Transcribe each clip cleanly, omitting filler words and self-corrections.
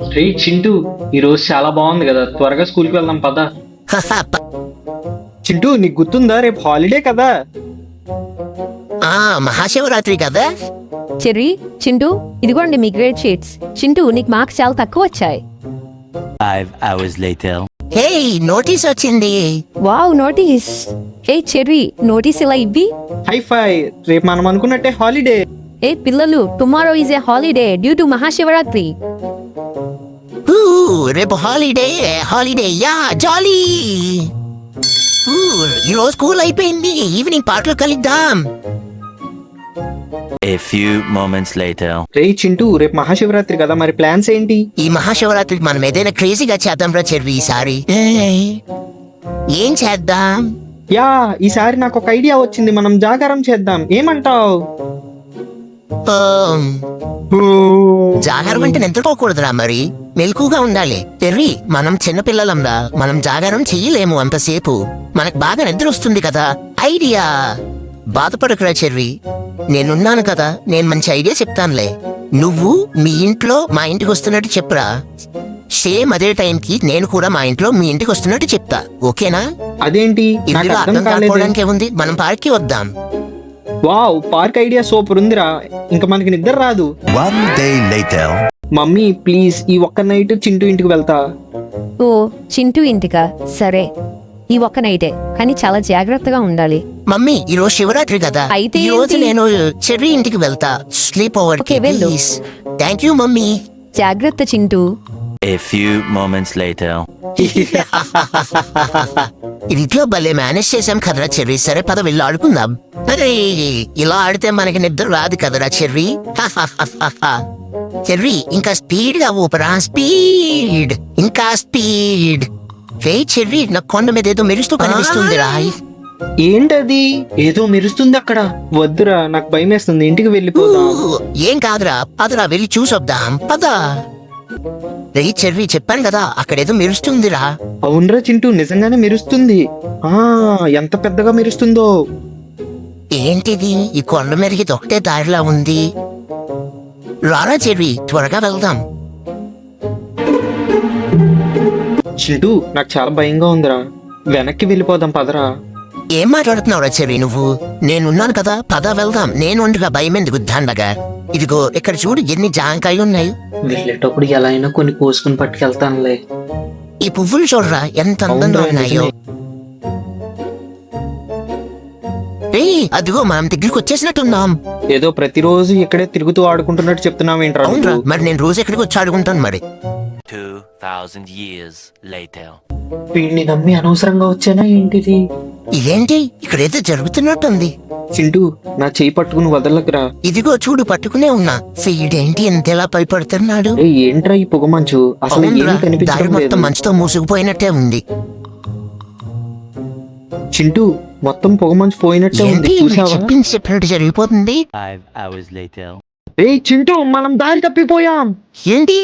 రే చింటూ, ఈ రోజు చాలా బాగుంది కదా, త్వరగా స్కూల్కి వెళ్దాం పద. చింటూ నీకు గుర్తుందా రేపు హాలిడే కదా? మహాశివరాత్రి కదా. చెర్రీ, చింటూ, ఇదిగోండి మీ గ్రేడ్ షీట్స్. చింటూ, నీకు మార్క్స్ చాలా తక్కువ వచ్చాయి. 5 hours later. హే, నోటీస్ వచ్చింది. Wow, notice. ఏ చెర్రీ, నోటీస్ ఇలా ఇవ్వి. హై ఫై, రేపు మనం అనుకున్నట్టే హాలిడే. ఏ పిల్లలు, tomorrow is a holiday due to Mahashivratri. రేపు హాలిడే. యా జాలీ. ఈరోజు స్కూల్ అయిపోయింది. ఈవినింగ్ పార్క్ లో కలుద్దాం. A few moments later. రే చింటూ, రేపు మహాశివరాత్రి కదా, మరి ప్లాన్స్ ఏంటి? ఈ మహాశివరాత్రికి మనం ఏదైనా క్రేజీగా చేద్దాం రా చెర్రీ ఈసారి. ఏం చేద్దాం? యా, ఈసారి నాకు ఒక ఐడియా వచ్చింది, మనం జాగారం చేద్దాం, ఏమంటావ్? జాగారం అంటే నిద్రపోకూడదురా, మరి మెలకుగా ఉండాలి. చెర్రీ, మనం చిన్నపిల్లలంరా, మనం జాగారం చెయ్యలేము అంతసేపు. మనకు బాగా నిద్ర వస్తుంది కదా. ఐడియా. బాధపడకురా చెర్రీ, నేనున్నాను కదా, నేను మంచి ఐడియా చెప్తానులే. నువ్వు మీ ఇంట్లో మా ఇంటికి వస్తున్నట్టు చెప్పురా. సేమ్ అదే టైంకి నేను కూడా మా ఇంట్లో మీ ఇంటికి వస్తున్నట్టు చెప్తా, ఓకేనా? అదేంటి? నాకు ఇందులో అర్థం అర్థం కాలేదు. కాకపోవడానికి ఏముంది, మనం పార్క్కి వద్దాం. వావ్, పార్క్ ఐడియా సూపర్ ఉందిరా, ఇంకా మనకి నిద్ర రాదు. 1 day later. మమ్మీ ప్లీజ్, ఈ ఒక్క నైట్ చింటూ ఇంటికి వెళ్తా. ఓ, చింటూ ఇంటికా? సరే, ఈ ఒక్క నైటే, కానీ చాలా జాగ్రత్తగా ఉండాలి. మమ్మీ, ఈ రోజు శివరాత్రి కదా, అయితే ఈ రోజు ఏంటి? నేను చెర్రీ ఇంటికి వెళ్తా స్లీప్ ఓవర్. ఓకే, వెళ్ళు. Thank you mummy. జాగ్రత్త Chintu. A few moments later. ఇంట్లో భలే మేనేజ్ చేసాం కదరా చెర్రీ. సరే పద, వెళ్ళి ఆడుకుందాం. అరే, ఇలా ఆడితే మనకి నిద్ర రాదు కదరా చెర్రీ. చెర్రీ, ఇంకా స్పీడ్ గా ఊపరా. స్పీడ్, ఇంకా స్పీడ్. రే చెర్రీ, నా కొండ మీద ఏదో మెరుస్తూ కనిపిస్తుందిరా. ఏంటది? ఏదో మెరుస్తుంది అక్కడ. వద్దురా, నాకు భయం వేస్తుంది, ఇంటికి వెళ్ళిపోదాం. ఏం కాదురా, పదరా వెళ్ళి చూసొద్దాం, పద. రే చెర్రీ, చెప్పాను కదా, అక్కడేదో మెరుస్తుందిరా. అవునరా చింటూ, నిజంగానే మెరుస్తుంది. ఎంత పెద్దగా మెరుస్తుందో. ఏంటిది? ఈ కొండ మీదకి ఒకటే దారిలా ఉంది. రారా చెర్రీ, త్వరగా వెళ్దాం. చింటూ, నాకు చాలా భయంగా ఉందిరా, వెనక్కి వెళ్ళిపోదాం పదరా. ఏం మాట్లాడుతున్నావురా చెర్రీ నువ్వు? నేనున్నాను కదా, పద వెళ్దాం. నేను ఉండగా భయం ఎందుకు దండగా. ఇదిగో ఇక్కడ చూడు, ఎన్ని జాంకాయలు ఉన్నాయి. వెళ్ళేటప్పుడు ఎలా అయినా కొన్ని కోసుకుని పట్టుకెళ్తానులే. ఈ పువ్వులు చూడరా, ఎంత అందంగా అవునురా, ఉన్నాయో. నిజమే. అదిగో మనం దగ్గరికి వచ్చేసినట్టున్నాం. ఏదో ప్రతిరోజు ఇక్కడే తిరుగుతూ ఆడుకుంటున్నట్టు చెప్తున్నావు ఏంట్రా? అవునరా, మరి నేను రోజు ఎక్కడికి వచ్చి ఆడుకుంటాను మరి. 2000 years later. వీడిని నమ్మి అనవసరంగా వచ్చానా ఏంటిది? ఇదేంటి, ఇక్కడేదో జరుగుతున్నట్టుంది. చింటూ, నా చేయి పట్టుకుని వదలకురా. ఇదిగో చూడు, పట్టుకునే ఉన్నా. ఫీడేంటి ఎంతలా భయపడుతున్నాడు? ఏంట్రా ఈ పొగమంచు, అసలు అవునురా, ఏం దారి కనిపించడం మొత్తం లేదు. మంచుతో మూసుకుపోయినట్టే ఉంది. చింటూ, మొత్తం పొగమంచు పోయినట్టే ఉంది, ఏంటి, చూసావా? చెప్పింది చెప్పినట్టు జరిగిపోతుంది. 5 hours later. చింటూ, మనం దారి తప్పిపోయాం. ఏంటి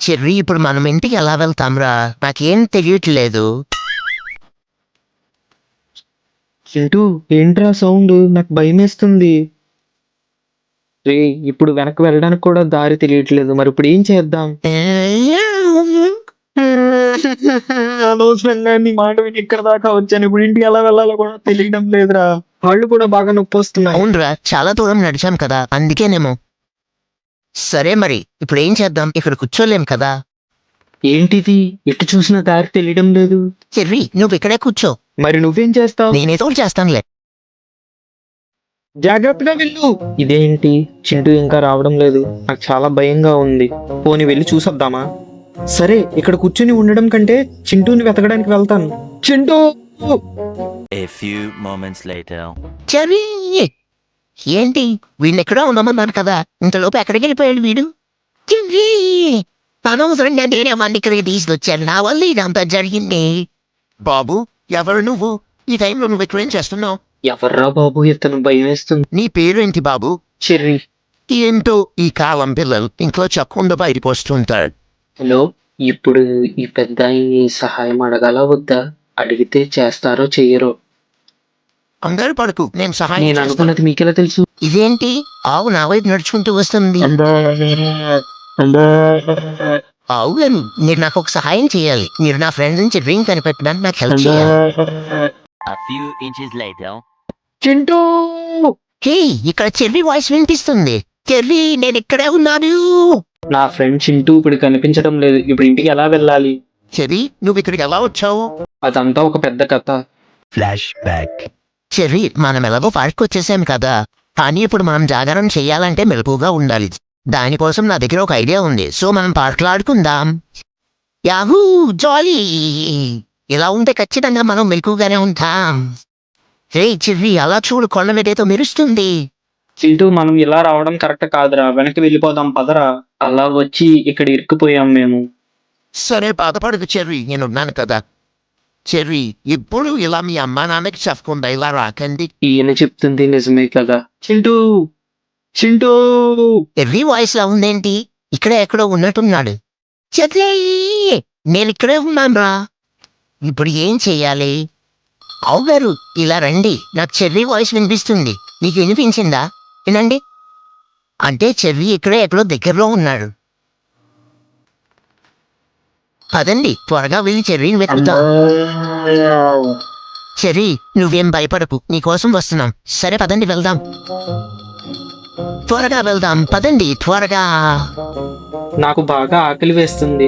చెర్రీ, ఇప్పుడు మనం ఇంటికి ఎలా వెళ్తాంరా? నాకేం తెలియట్లేదు. చింటూ, ఏంట్రా సౌండ్? నాకు భయం వేస్తుంది. రే, ఇప్పుడు వెనక్కి వెళ్ళడానికి కూడా దారి తెలియట్లేదు, మరి ఇప్పుడు ఏం చేద్దాం? అనవసరంగా నీ మాట విని ఇక్కడ దాకా వచ్చాను, ఇప్పుడు ఇంటికి ఎలా వెళ్ళాలో కూడా తెలియడం లేదురా. వాళ్ళు కూడా బాగా నొప్పి వస్తున్నాయి. అవునరా, చాలా దూరం నడిచాం కదా, అందుకేనేమో. సరే మరి ఇప్పుడు ఏం చేద్దాం? ఇక్కడ కూర్చోలేం కదా. ఏంటిది, ఎటు చూసినా దారి తెలియడం లేదు. చెర్రీ, నువ్వు ఇక్కడే కూర్చో, మరి నువ్వేం చేస్తావు? నేనేదో ఒకటి చేస్తానులే. జాగ్రత్తగా వెళ్ళు. ఇదేంటి, చింటూ ఇంకా రావడం లేదు, నాకు చాలా భయంగా ఉంది. పోనీ వెళ్ళి చూసొద్దామా? సరే, ఇక్కడ కూర్చుని ఉండడం కంటే చింటూని వెతకడానికి వెళ్తాను. Chintu! A few moments later. Cherry, ఏంటి, వీడిని ఎక్కడో ఉన్నామన్నాను కదా, ఇంతలోపు ఎక్కడికి వెళ్ళిపోయాడు వీడు? చెర్రీ, అనవసరంగా నేనే వాడిని ఇక్కడికి తీసుకొచ్చాను, నా వల్ల ఇదంతా జరిగింది. బాబు, ఎవరు నువ్వు? ఈ టైంలో నువ్వు ఇక్కడ ఏం చేస్తున్నావు? ఎవర్రా బాబు, ఇతను భయం వేస్తుంది. నీ పేరేంటి బాబు? చెర్రీ. ఏంటో ఈ కాలం పిల్లలు ఇంట్లో చెప్పకుండా బయటకు వస్తుంటారు. హలో, ఇప్పుడు ఈ పెద్ద సహాయం అడగాల వద్దా? అడిగితే చేస్తారో చెయ్యరో? అందరూ పడుకు, నేను సహాయం నేను చేస్తాను. అనుకున్నది మీకెలా తెలుసు? ఇదేంటి, ఆవు నా వైపు నడుచుకుంటూ వస్తుంది. అవును, మీరు నాకు ఒక సహాయం చేయాలి. మీరు నా ఫ్రెండ్ నుంచి డ్రింక్ కనిపెట్టడానికి నాకు హెల్ప్ చేయాలి. A few inches later. Chintu హే, ఇక్కడ చెర్రీ వాయిస్ వినిపిస్తుంది. చెర్రీ, నేను ఇక్కడే ఉన్నాను. నా ఫ్రెండ్ చింటూ ఇప్పుడు కనిపించడం లేదు. ఇప్పుడు ఇంటికి ఎలా వెళ్ళాలి? చెర్రీ, నువ్వు ఇక్కడికి ఎలా వచ్చావు? అదంతా ఒక పెద్ద కథ. Flashback. చెర్రీ, మనం ఎలాగో పార్క్ వచ్చేసాం కదా, కానీ ఇప్పుడు మనం జాగరణ చెయ్యాలంటే మెలకుగా ఉండాలి. దానికోసం నా దగ్గర ఒక ఐడియా ఉంది. సో మనం పార్క్లో ఆడుకుందాం. యాహూ, జాలీ. ఇలా ఉంటే ఖచ్చితంగా మనం మెలకుగానే ఉంటాం. రే చెర్రీ, అలా చూడు, కొండ మీదేతో మెరుస్తుంది. చింటూ, మనం ఇలా రావడం కరెక్ట్ కాదురా. వెనక్కి వెళ్ళిపోదాం పదరా. అలా వచ్చి ఇక్కడ ఇరుక్కుపోయాం మేము. సరే, బాధపడదు చెర్రీ, నేనున్నాను కదా. చెర్రీ, ఇప్పుడు ఇలా మీ అమ్మా నాన్నకి చెప్పకుండా ఇలా రాకండి. ఈయన చెప్తుంది నిజమే కదా. చింటూ చింటూ ఎర్రీ వాయిస్ లా ఉందేంటి? ఇక్కడే ఎక్కడో ఉన్నట్టున్నాడు. చెర్రీ, నేను ఇక్కడే ఉన్నానురా. ఇప్పుడు ఏం చెయ్యాలి? అవుగారు, ఇలా రండి. నాకు చెర్రీ వాయిస్ వినిపిస్తుంది. మీకు వినిపించిందా? వినండి. అంటే చెర్రీ ఇక్కడే ఎక్కడో దగ్గరలో ఉన్నాడు. పదండి, త్వరగా వెళ్ళి చెర్రీని వెతుకుతాం. చెర్రీ, నువ్వేం భయపడకు, నీకోసం వస్తున్నాం. సరే పదండి, వెళ్దాం. త్వరగా వెళ్దాం, పదండి త్వరగా. నాకు బాగా ఆకలి వేస్తుంది.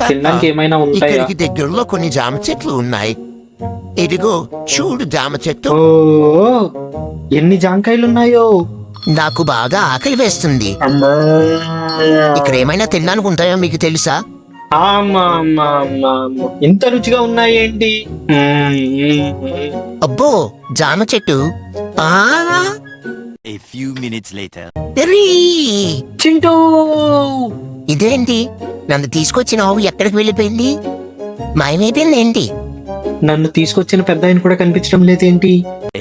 తినడానికి ఏమైనా ఉంటాయా? ఇక్కడికి దగ్గరలో కొన్ని జామ చెట్లు ఉన్నాయి. ఇదిగో చూడు, జామ చెట్టు. ఓ, ఎన్ని జాంకాయలున్నాయో. నాకు బాగా ఆకలి వేస్తుంది. ఇక్కడ ఏమైనా తినడానికి ఉంటాయో మీకు తెలుసా? ఇంత రుచిగా ఉన్నాయేంటి? అబ్బో, జామ చెట్టు. ఆ, A few minutes later. Err! Chintu, ఇదేంటి? నన్ను తీసుకొచ్చినావు, ఎక్కడికి వెళ్ళిపోయింది? మాయమైపోయింది ఏంటి? నన్ను తీసుకొచ్చిన పెద్ద ఆయన కూడా కనిపించడం లేదేంటి?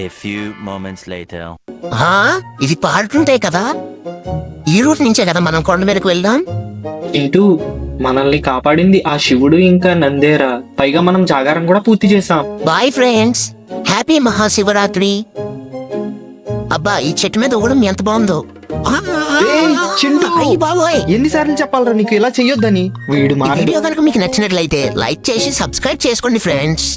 A few moments later. ఆ, ఇది పాడుతుంటాయి కదా. ఈ రూట్ నుంచే కదా మనం కొండ మీదకి వెళ్దాం. చింటూ, మనల్ని కాపాడింది ఆ శివుడు ఇంకా నందేరా. పైగా మనం జాగారం కూడా పూర్తి చేసాం. Bye friends, happy Mahashivratri. అబ్బా, ఈ చెట్టు మీద ఊగడం ఎంత బాగుందో. ఏయ్, చింటూ! అయ్య బాబోయ్. ఎన్నిసార్లు చెప్పాలరా నీకు ఇలా చెయ్యొద్దని? వీడు ఈ మారి వీడియో కనుక మీకు నచ్చినట్లయితే లైక్ చేసి సబ్స్క్రైబ్ చేసుకోండి ఫ్రెండ్స్.